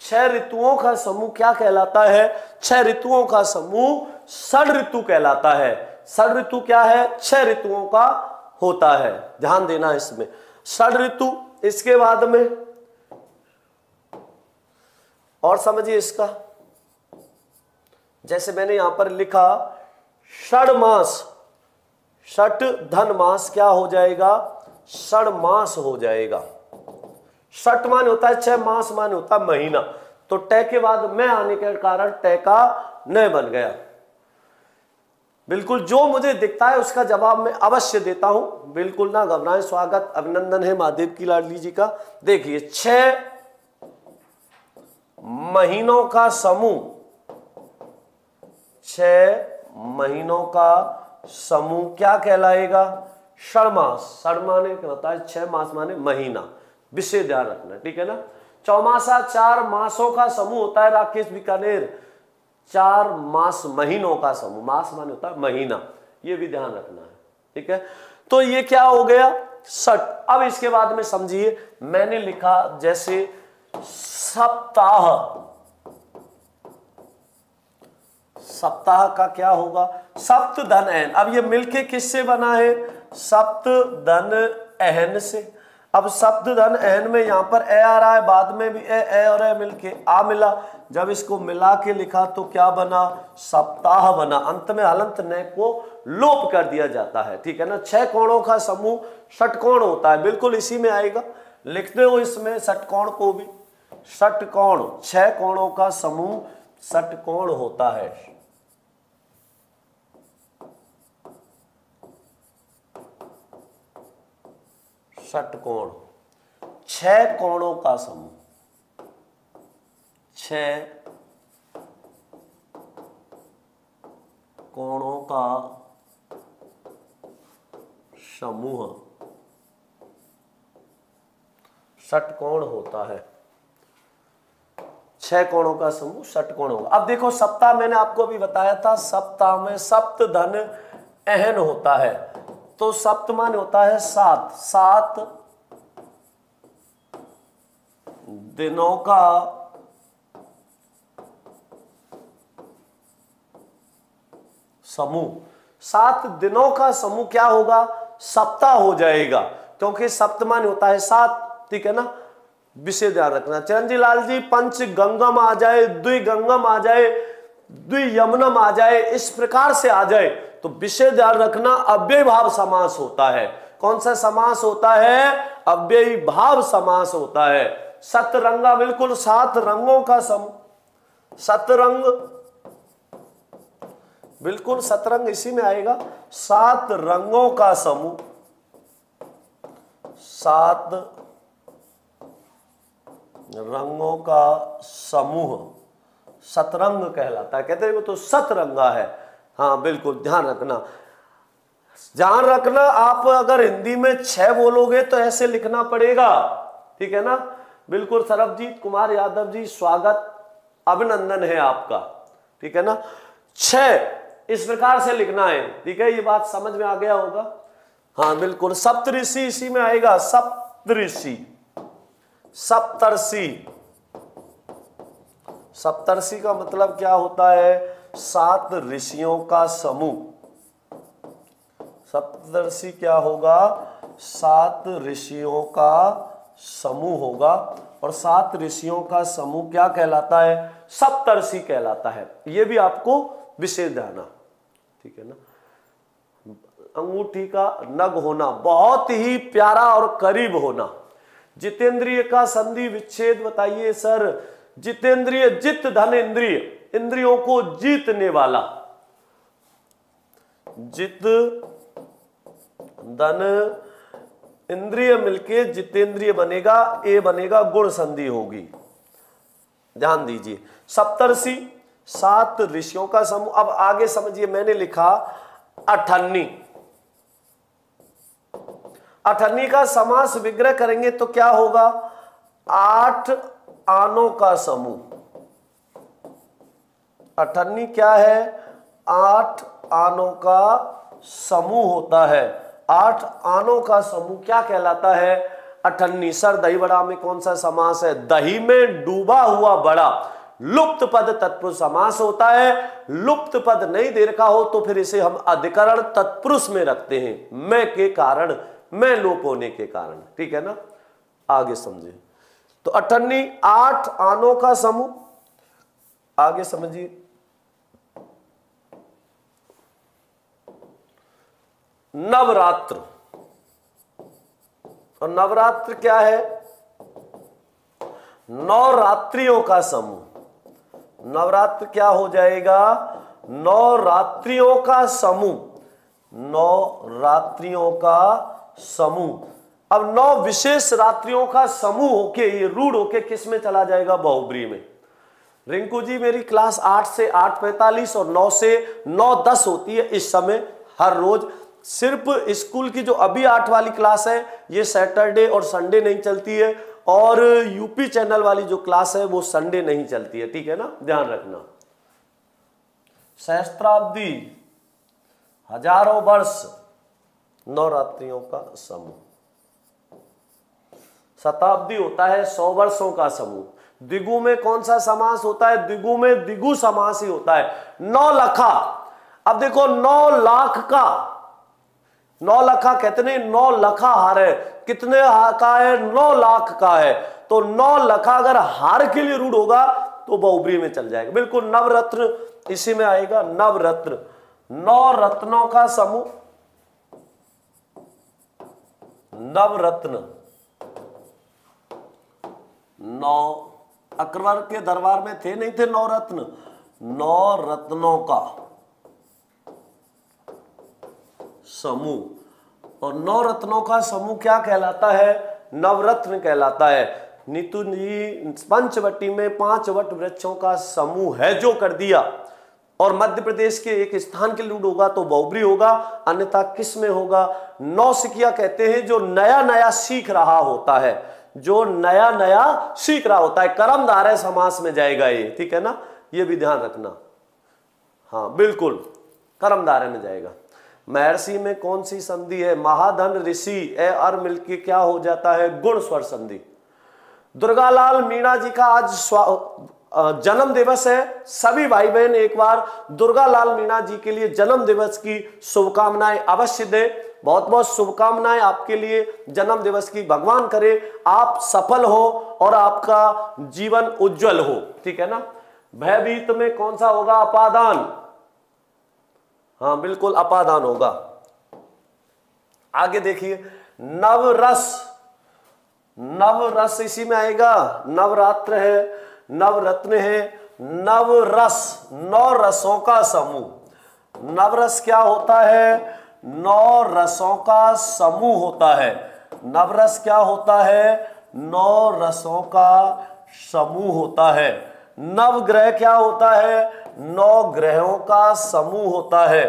6 ऋतुओं का समूह क्या कहलाता है? 6 ऋतुओं का समूह षड ऋतु कहलाता है। षड ऋतु क्या है? 6 ऋतुओं का होता है, ध्यान देना इसमें। षड ऋतु, इसके बाद में और समझिए इसका, जैसे मैंने यहां पर लिखा षड मास, षट धन मास क्या हो जाएगा? षड मास हो जाएगा। षट मान होता है 6, मास मान होता है महीना, तो टे के बाद मैं आने के कारण टे का न बन गया। बिल्कुल जो मुझे दिखता है उसका जवाब मैं अवश्य देता हूं, बिल्कुल ना घबराएं। स्वागत अभिनंदन है महादेव की लाडली जी का। देखिए 6 महीनों का समूह, 6 महीनों का समूह क्या कहलाएगा? षडमास। षडमाने क्या होता है? 6 मास माने महीना, विशेष ध्यान रखना। ठीक है ना? चौमासा 4 मासों का समूह होता है राकेश बीकानेर, 4 मास महीनों का समूह, मास माने होता है महीना, ये भी ध्यान रखना है। ठीक है? तो ये क्या हो गया? षट। अब इसके बाद में समझिए, मैंने लिखा जैसे सप्ताह, सप्ताह का क्या होगा? सप्त धन एन। अब ये मिलके किससे बना है? सप्त धन एहन से। अब सप्त धन एहन में यहां पर ए आ रहा है, बाद में भी ए और ए मिलके आ मिला, जब इसको मिला के लिखा तो क्या बना? सप्ताह बना। अंत में हलंत न को लोप कर दिया जाता है। ठीक है ना? 6 कोणों का समूह षटकोण होता है, बिल्कुल इसी में आएगा, लिखते हो इसमें षटकोण को भी। षटकोण 6 कोणों का समूह षटकोण होता है। षटकोण 6 कोणों का समूह, 6 कोणों का समूह षटकोण होता है। 6 कोणों का समूह षटकोण होगा। अब देखो सप्ताह, मैंने आपको भी बताया था, सप्ताह में सप्त धन एहन होता है। तो सप्त माने होता है 7, 7 दिनों का समूह। 7 दिनों का समूह क्या होगा? सप्ताह हो जाएगा, क्योंकि सप्त माने होता है 7, ठीक है ना। विषय ध्यान रखना। चिरंजी लाल जी, पंच गंगम आ जाए, द्विगंगम आ जाए, द्वियमनम आ जाए, इस प्रकार से आ जाए तो विषय ध्यान रखना, अव्ययी भाव समास होता है। कौन सा समास होता है? अव्ययी भाव समास होता है। सतरंगा, बिल्कुल 7 रंगों का समूह। सतरंग, बिल्कुल सतरंग इसी में आएगा। 7 रंगों का समूह, 7 रंगों का समूह सतरंग कहलाता है। कहते हैं वो तो सतरंगा है। हाँ बिल्कुल ध्यान रखना, ध्यान रखना। आप अगर हिंदी में 6 बोलोगे तो ऐसे लिखना पड़ेगा, ठीक है ना। बिल्कुल सरबजीत कुमार यादव जी, स्वागत, अभिनंदन है आपका, ठीक है ना। 6 इस प्रकार से लिखना है, ठीक है। ये बात समझ में आ गया होगा। हाँ बिल्कुल, सप्तऋषि इसी में आएगा। सप्तऋषि, सप्तर्षि, सप्तर्षि का मतलब क्या होता है? 7 ऋषियों का समूह। सप्तर्षि क्या होगा? 7 ऋषियों का समूह होगा। और 7 ऋषियों का समूह क्या कहलाता है? सप्तर्षि कहलाता है। ये भी आपको विशेष ध्यान, ठीक है ना। अंगूठी का नग होना, बहुत ही प्यारा और करीब होना। जितेंद्रिय का संधि विच्छेद बताइए सर। जितेंद्रिय, जित धन इंद्रिय, इंद्रियों को जीतने वाला। जित धन इंद्रिय मिलके जितेंद्रिय बनेगा, ए बनेगा, गुण संधि होगी। ध्यान दीजिए। सप्तर्षि 7 ऋषियों का समूह। अब आगे समझिए, मैंने लिखा अठन्नी। अठन्नी का समास विग्रह करेंगे तो क्या होगा? 8 आनों का समूह। अठन्नी क्या है? 8 आनों का समूह होता है। 8 आनों का समूह क्या कहलाता है? अठन्नी। सर दही बड़ा में कौन सा समास है? दही में डूबा हुआ बड़ा। लुप्त पद तत्पुरुष समास होता है। लुप्त पद नहीं दे रखा हो तो फिर इसे हम अधिकरण तत्पुरुष में रखते हैं, मैं के कारण, मैं लोप होने के कारण, ठीक है ना। आगे समझिए। तो अठन्नी 8 आनों का समूह। आगे समझिए। नवरात्र, और नवरात्र क्या है? 9 रात्रियों का समूह। नवरात्र क्या हो जाएगा? 9 रात्रियों का समूह। 9 रात्रियों का समूह। अब 9 विशेष रात्रियों का समूह होके ये रूढ़ होके किस में चला जाएगा? बहुब्री में। रिंकू जी, मेरी क्लास 8 से 8:45 और 9 से 9:10 होती है इस समय, हर रोज। सिर्फ स्कूल की जो अभी 8 वाली क्लास है ये सैटरडे और संडे नहीं चलती है, और यूपी चैनल वाली जो क्लास है वो संडे नहीं चलती है, ठीक है ना, ध्यान रखना। सहस्त्राब्दी, हजारों वर्ष, 9 रात्रियों का समूह। शताब्दी होता है 100 वर्षों का समूह। द्विगु में कौन सा समास होता है? द्विगु में द्विगु समास ही होता है। 9 लखा। अब देखो 9 लाख का, 9 लखा कहते नहीं, 9 लखा हार है। कितने का है? 9 लाख का है। तो 9 लखा अगर हार के लिए रूढ़ होगा तो बहुब्री में चल जाएगा। बिल्कुल नवरत्न इसी में आएगा। नवरत्न, 9 रत्नों का समूह। नवरत्न, 9 अकबर के दरबार में थे नहीं थे 9 रत्न? 9 रत्नों का समूह। और 9 रत्नों का समूह क्या कहलाता है? नवरत्न कहलाता है। नीतू जी, पंचवटी में 5 वट वृक्षों का समूह है जो कर दिया, और मध्य प्रदेश के एक स्थान के लिए होगा तो बहुब्री होगा, अन्यथा किस में होगा? नौसिखिया कहते हैं जो नया नया सीख रहा होता है, जो नया नया सीख रहा होता है। कर्मधारय समास में जाएगा ये, ठीक है ना, ये भी ध्यान रखना। हाँ बिल्कुल कर्मधारय में जाएगा। महर्षि में कौन सी संधि है? महाधन ऋषि ए अर मिलके क्या हो जाता है? गुण स्वर संधि। दुर्गालाल मीणा जी का आज जन्म दिवस है। सभी भाई बहन एक बार दुर्गालाल मीणा जी के लिए जन्म दिवस की शुभकामनाएं अवश्य दें। बहुत बहुत शुभकामनाएं आपके लिए जन्म दिवस की। भगवान करे आप सफल हो और आपका जीवन उज्जवल हो, ठीक है ना। भयभीत में कौन सा होगा? अपादान। हाँ बिल्कुल अपादान होगा। आगे देखिए, नवरस, नवरस इसी में आएगा। नवरात्र है, नवरत्न है, नवरस, 9 रसों का समूह। नवरस क्या होता है? 9 रसों का समूह होता है। नवरस क्या होता है? 9 रसों का समूह होता है। नवग्रह क्या होता है? 9 ग्रहों का समूह होता है।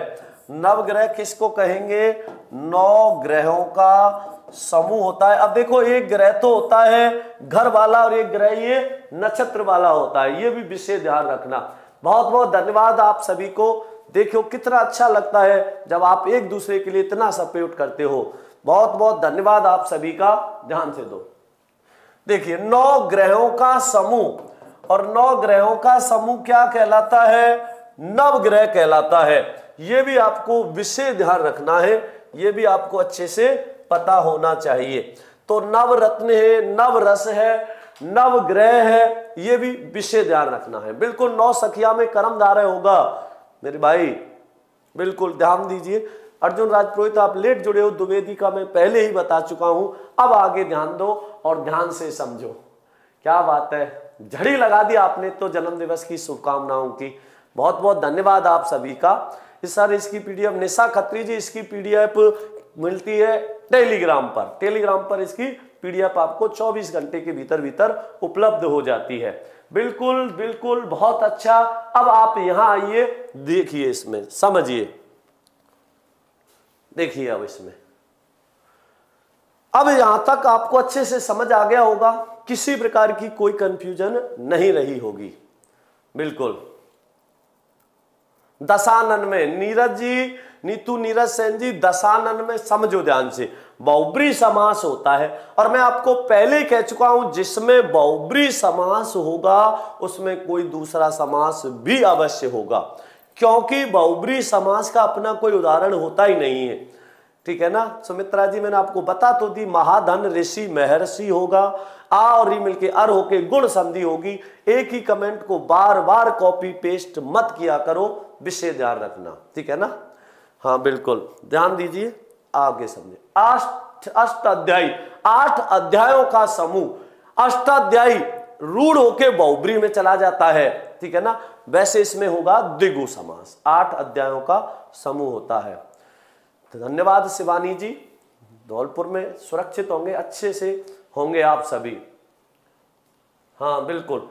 नवग्रह किसको कहेंगे? 9 ग्रहों का समूह होता है। अब देखो, एक ग्रह तो होता है घर वाला और एक ग्रह ये नक्षत्र वाला होता है, ये भी विशेष ध्यान रखना। बहुत बहुत धन्यवाद आप सभी को। देखो कितना अच्छा लगता है जब आप एक दूसरे के लिए इतना सपोर्ट करते हो। बहुत बहुत धन्यवाद आप सभी का। ध्यान से दो, देखिए 9 ग्रहों का समूह, और 9 ग्रहों का समूह क्या कहलाता है? नवग्रह कहलाता है। यह भी आपको विशेष ध्यान रखना है, यह भी आपको अच्छे से पता होना चाहिए। तो नवरत्न है, नवरस है, नवग्रह है, यह भी विशेष ध्यान रखना है। बिल्कुल 9 सखिया में कर्मधारय होगा मेरे भाई, बिल्कुल ध्यान दीजिए। अर्जुन राजपुरोहित आप लेट जुड़े हो, द्विवेदी का मैं पहले ही बता चुका हूं। अब आगे ध्यान दो और ध्यान से समझो। क्या बात है, झड़ी लगा दी आपने तो जन्म दिवस की शुभकामनाओं की। बहुत बहुत धन्यवाद आप सभी का। इस सर इसकी पीडीएफ निशा खत्री जी, इसकी पीडीएफ मिलती है टेलीग्राम पर। टेलीग्राम पर इसकी पीडीएफ आपको 24 घंटे के भीतर भीतर उपलब्ध हो जाती है। बिल्कुल बिल्कुल बहुत अच्छा। अब आप यहां आइए, देखिए इसमें समझिए, देखिए अब इसमें, अब यहां तक आपको अच्छे से समझ आ गया होगा, किसी प्रकार की कोई कंफ्यूजन नहीं रही होगी। बिल्कुल दशानन में नीरज जी, नीतू नीरज सेन जी, दशानन में समझो ध्यान से, बहुब्री समास होता है। और मैं आपको पहले ही कह चुका हूं, जिसमें बहुब्री समास होगा उसमें कोई दूसरा समास भी अवश्य होगा, क्योंकि बहुब्री समास का अपना कोई उदाहरण होता ही नहीं है, ठीक है ना। सुमित्रा जी मैंने आपको बता तो दी, महाधन ऋषि महर्षि होगा, आ और री मिलके अर होके गुण संधि होगी। एक ही कमेंट को बार बार कॉपी पेस्ट मत किया करो, विशेष ध्यान रखना, ठीक है ना। हाँ बिल्कुल ध्यान दीजिए, आगे समझे। अष्टाध्यायी, 8 अध्यायों का समूह। अष्टाध्यायी रूढ़ होके बहुब्री में चला जाता है, ठीक है ना। वैसे इसमें होगा द्विगु समास। 8 अध्यायों का समूह होता है। तो धन्यवाद शिवानी जी, धौलपुर में सुरक्षित होंगे, अच्छे से होंगे आप सभी। हाँ बिल्कुल।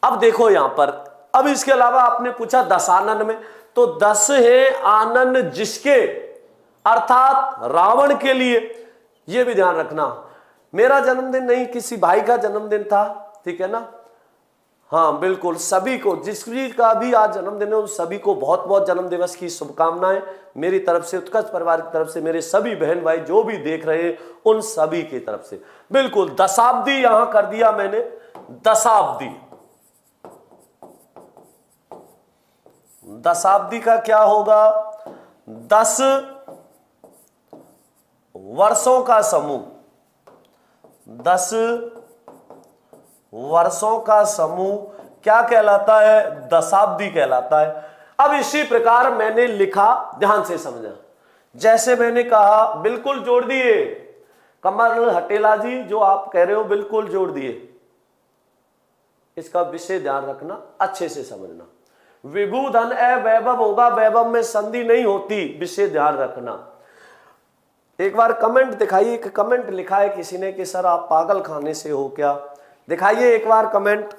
अब देखो यहां पर, अब इसके अलावा आपने पूछा दशानन में, तो 10 है आनन जिसके, अर्थात रावण के लिए। यह भी ध्यान रखना, मेरा जन्मदिन नहीं, किसी भाई का जन्मदिन था, ठीक है ना। हाँ बिल्कुल, सभी को, जिस का भी आज जन्मदिन है उन सभी को बहुत बहुत जन्म दिवस की शुभकामनाएं मेरी तरफ से, उत्कर्ष परिवार की तरफ से, मेरे सभी बहन भाई जो भी देख रहे हैं उन सभी की तरफ से। बिल्कुल दशाब्दी यहां कर दिया मैंने, दशाब्दी। दशाब्दी का क्या होगा? 10 वर्षों का समूह। 10 वर्षों का समूह क्या कहलाता है? दशाब्दी कहलाता है। अब इसी प्रकार मैंने लिखा, ध्यान से समझना, जैसे मैंने कहा, बिल्कुल जोड़ दिए कमल हटेला जी, जो आप कह रहे हो बिल्कुल जोड़ दिए। इसका विशेष ध्यान रखना, अच्छे से समझना। विभू धन ए वैभव होगा, वैभव में संधि नहीं होती, विशेष ध्यान रखना। एक बार कमेंट दिखाइए, एक कमेंट लिखा है किसी ने कि सर आप पागल खाने से हो क्या, दिखाइए एक बार कमेंट।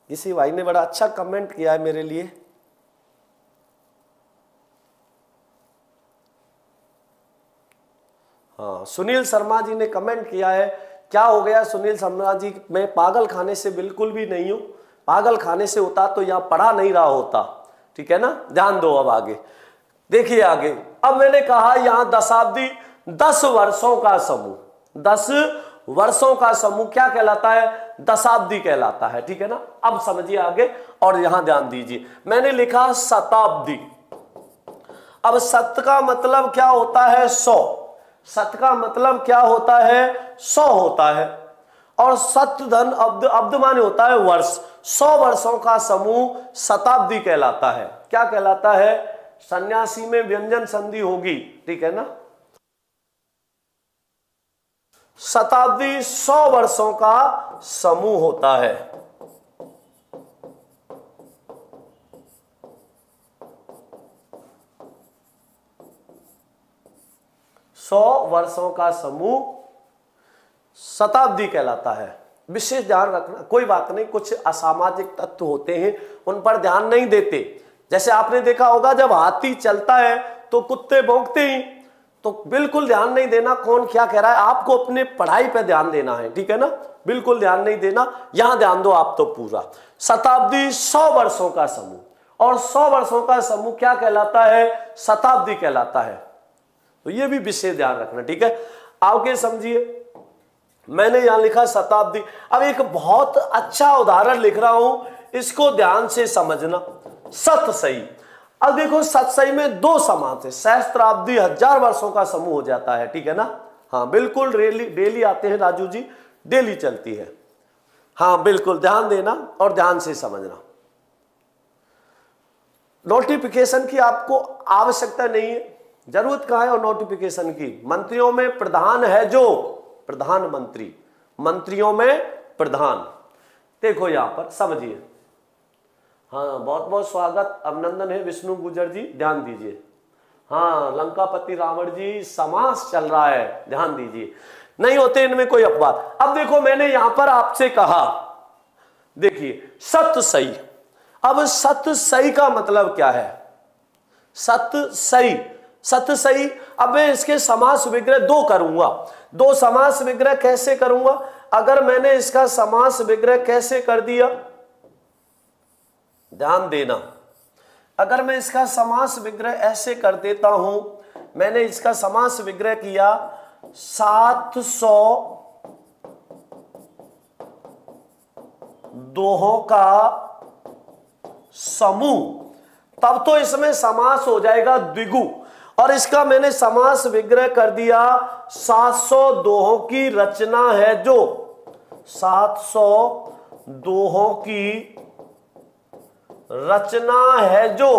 किसी भाई ने बड़ा अच्छा कमेंट किया है मेरे लिए। हाँ सुनील शर्मा जी ने कमेंट किया है, क्या हो गया सुनील शर्मा जी, मैं पागल खाने से बिल्कुल भी नहीं हूं, पागल खाने से होता तो यहां पढ़ा नहीं रहा होता, ठीक है ना। ध्यान दो अब आगे। देखिए आगे, अब मैंने कहा यहां दशाब्दी 10 वर्षों का समूह, 10 वर्षों का समूह क्या कहलाता है? दशाब्दी कहलाता है, ठीक है ना। अब समझिए आगे और यहां ध्यान दीजिए, मैंने लिखा शताब्दी। अब शत का मतलब क्या होता है? 100। शत का मतलब क्या होता है? 100 होता है। और शत धन अब्द, अब्द माने होता है वर्ष। 100 वर्षों का समूह शताब्दी कहलाता है। क्या कहलाता है? सन्यासी में व्यंजन संधि होगी, ठीक है ना। शताब्दी 100 वर्षों का समूह होता है। सौ वर्षों का समूह शताब्दी कहलाता है। विशेष ध्यान रखना, कोई बात नहीं, कुछ असामाजिक तत्व होते हैं उन पर ध्यान नहीं देते। जैसे आपने देखा होगा जब हाथी चलता है तो कुत्ते भौंकते ही, तो बिल्कुल ध्यान नहीं देना कौन क्या कह रहा है, आपको अपने पढ़ाई पे ध्यान देना है, ठीक है ना। बिल्कुल ध्यान नहीं देना, यहां ध्यान दो आप तो पूरा। शताब्दी 100 वर्षों का समूह, और 100 वर्षों का समूह क्या कहलाता है? शताब्दी कहलाता है। तो ये भी विशेष ध्यान रखना, ठीक है। आगे समझिए, मैंने यहां लिखा शताब्दी। अब एक बहुत अच्छा उदाहरण लिख रहा हूं, इसको ध्यान से समझना। सतसई। अब देखो सतसई में 2 समास है। सहस्त्राब्दी 1000 वर्षों का समूह हो जाता है, ठीक है ना। हाँ बिल्कुल, डेली आते हैं राजू जी, डेली चलती है। हाँ बिल्कुल ध्यान देना और ध्यान से समझना। नोटिफिकेशन की आपको आवश्यकता नहीं है, जरूरत कहां है और नोटिफिकेशन की? मंत्रियों में प्रधान है जो प्रधानमंत्री, मंत्रियों में प्रधान। देखो यहां पर समझिए। हाँ बहुत बहुत स्वागत, अभिनंदन है विष्णु गुजर जी, ध्यान दीजिए। हाँ लंकापति रावण जी, समास चल रहा है, ध्यान दीजिए, नहीं होते इनमें कोई अपवाद। अब देखो मैंने यहां पर आपसे कहा, देखिए सतसई। अब सतसई का मतलब क्या है? सतसई, सतसई। अब मैं इसके समास विग्रह 2 करूंगा। 2 समास विग्रह कैसे करूंगा? अगर मैंने इसका समास विग्रह कैसे कर दिया, ध्यान देना, अगर मैं इसका समास विग्रह ऐसे कर देता हूं, मैंने इसका समास विग्रह किया 700 दोहों का समूह, तब तो इसमें समास हो जाएगा द्विगु। और इसका मैंने समास विग्रह कर दिया 700 दोहों की रचना है जो, 700 दोहों की रचना है जो,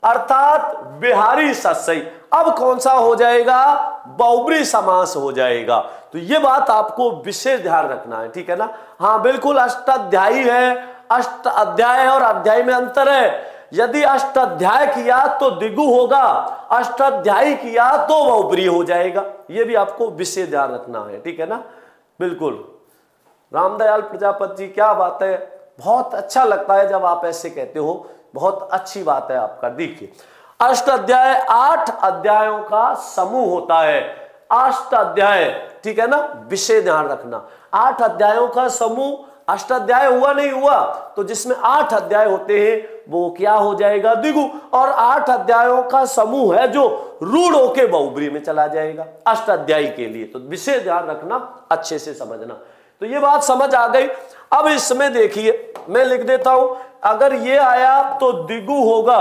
अर्थात बिहारी सतसई। अब कौन सा हो जाएगा? बहुब्री समास हो जाएगा। तो ये बात आपको विशेष ध्यान रखना है, ठीक है ना। हाँ बिल्कुल, अष्टाध्यायी है, अष्ट अध्याय और अध्याय में अंतर है। यदि अष्टाध्याय किया तो द्विगु होगा, अष्टाध्यायी किया तो बहुब्री हो जाएगा। ये भी आपको विशेष ध्यान रखना है, ठीक है ना। बिल्कुल रामदयाल प्रजापति जी, क्या बात है, बहुत अच्छा लगता है जब आप ऐसे कहते हो, बहुत अच्छी बात है आपका। देखिए अष्टाध्याय 8 अध्यायों का समूह होता है, अष्टाध्याय, ठीक है ना, विशेष ध्यान रखना। 8 अध्यायों का समूह, अष्टाध्याय हुआ नहीं हुआ, तो जिसमें 8 अध्याय होते हैं वो क्या हो जाएगा? द्विगु। और 8 अध्यायों का समूह है जो रूढ़ होके बहुब्री में चला जाएगा अष्टाध्यायी के लिए। तो विशेष ध्यान रखना, अच्छे से समझना। तो ये बात समझ आ गई। अब इसमें देखिए मैं लिख देता हूं, अगर ये आया तो द्विगु होगा,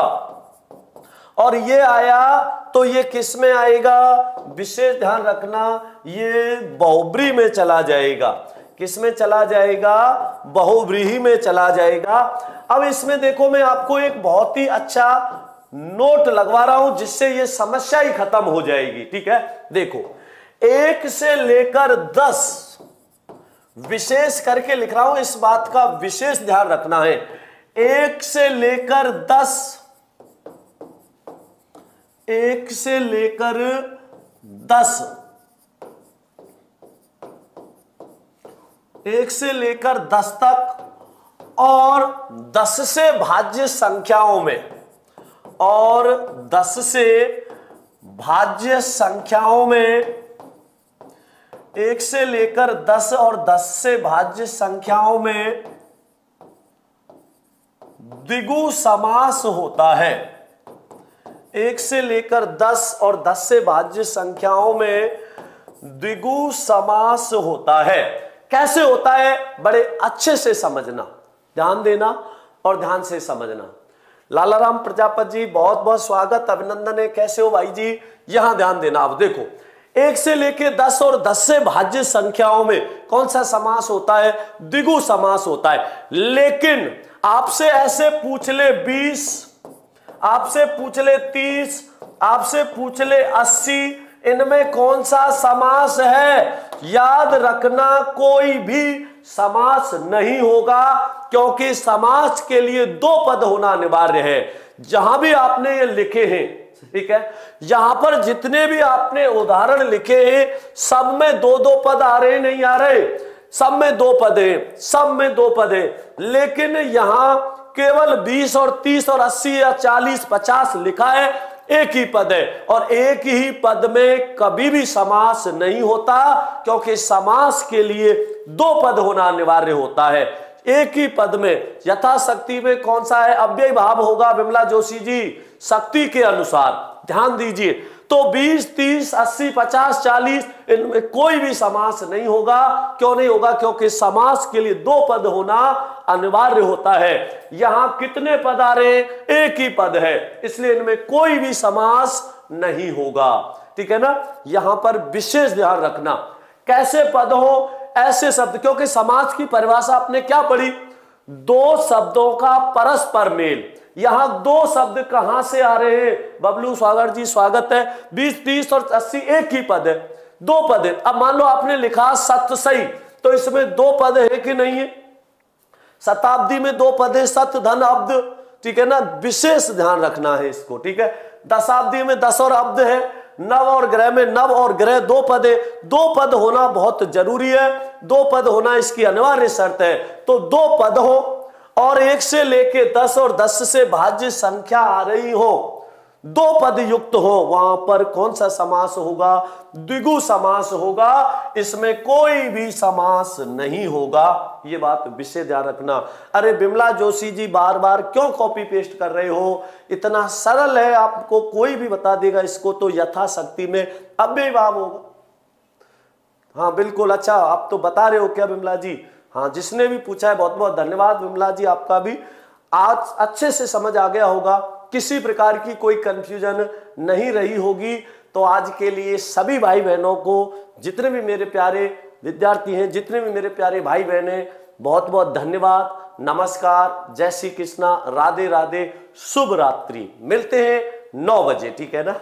और ये आया तो ये किस में आएगा? विशेष ध्यान रखना, ये बहुब्री में चला जाएगा। किस में चला जाएगा? बहुब्रीही में चला जाएगा। अब इसमें देखो मैं आपको एक बहुत ही अच्छा नोट लगवा रहा हूं जिससे ये समस्या ही खत्म हो जाएगी, ठीक है। देखो 1 से लेकर 10 विशेष करके लिख रहा हूं, इस बात का विशेष ध्यान रखना है। 1 से लेकर 10, 1 से लेकर 10, 1 से लेकर 10 तक, और 10 से भाज्य संख्याओं में, और 10 से भाज्य संख्याओं में, 1 से लेकर 10 और 10 से भाज्य संख्याओं में द्विगु समास होता है। 1 से लेकर 10 और 10 से भाज्य संख्याओं में द्विगु समास होता है। कैसे होता है, बड़े अच्छे से समझना, ध्यान देना और ध्यान से समझना। लालाराम प्रजापति जी बहुत बहुत स्वागत, अभिनंदन है। कैसे हो भाई जी, यहां ध्यान देना। आप देखो 1 से लेके 10 और 10 से भाज्य संख्याओं में कौन सा समास होता है, द्विगु समास होता है। लेकिन आपसे ऐसे पूछ ले 20, आपसे पूछ ले 30, आपसे पूछ ले 80, इनमें कौन सा समास है, याद रखना कोई भी समास नहीं होगा, क्योंकि समास के लिए 2 पद होना अनिवार्य है। जहां भी आपने ये लिखे हैं, ठीक है, यहां पर जितने भी आपने उदाहरण लिखे हैं सब में 2-2 पद आ रहे, नहीं आ रहे, सब में 2 पद है, सब में 2 पद है। लेकिन यहां केवल 20 और 30 और 80 या 40 50 लिखा है, एक ही पद है, और एक ही पद में कभी भी समास नहीं होता, क्योंकि समास के लिए 2 पद होना अनिवार्य होता है। एक ही पद में यथाशक्ति में कौन सा है, अव्यय भाव होगा विमला जोशी जी, शक्ति के अनुसार, ध्यान दीजिए। तो 20, 30, 80, 50, 40 इनमें कोई भी समास नहीं होगा। क्यों नहीं होगा, क्योंकि समास के लिए 2 पद होना अनिवार्य होता है। यहां कितने पद आ रहे हैं, एक ही पद है, इसलिए इनमें कोई भी समास नहीं होगा, ठीक है ना। यहां पर विशेष ध्यान रखना, कैसे पद हो ऐसे शब्द, क्योंकि समास की परिभाषा आपने क्या पढ़ी, 2 शब्दों का परस्पर मेल। यहां 2 शब्द कहां से आ रहे हैं, बबलू स्वागत जी स्वागत है। 20, 30 और 80 एक ही पद है, 2 पद है। अब मान लो आपने लिखा सत्य सही, तो इसमें 2 पद है कि नहीं है, शताब्दी में 2 पद है, सत्य धन अब्द, ठीक है ना, विशेष ध्यान रखना है इसको, ठीक है। दशाब्दी में 10 और अब्द है, नव और ग्रह में नव और ग्रह 2 पद है। 2 पद होना बहुत जरूरी है, 2 पद होना इसकी अनिवार्य शर्त है। तो 2 पद हो और 1 से लेके 10 और 10 से भाज्य संख्या आ रही हो, 2 पद युक्त हो, वहां पर कौन सा समास होगा, द्विगु समास होगा, इसमें कोई भी समास नहीं होगा। ये बात विशेष ध्यान रखना। अरे विमला जोशी जी बार बार क्यों कॉपी पेस्ट कर रहे हो, इतना सरल है, आपको कोई भी बता देगा इसको, तो यथाशक्ति में अव्यय भाव होगा। हाँ बिल्कुल, अच्छा आप तो बता रहे हो क्या विमला जी, हाँ जिसने भी पूछा है बहुत बहुत धन्यवाद विमला जी, आपका भी आज अच्छे से समझ आ गया होगा, किसी प्रकार की कोई कंफ्यूजन नहीं रही होगी। तो आज के लिए सभी भाई बहनों को, जितने भी मेरे प्यारे विद्यार्थी हैं, जितने भी मेरे प्यारे भाई बहन हैं, बहुत बहुत धन्यवाद, नमस्कार, जय श्री कृष्णा, राधे राधे, शुभ रात्रि। मिलते हैं 9 बजे, ठीक है ना।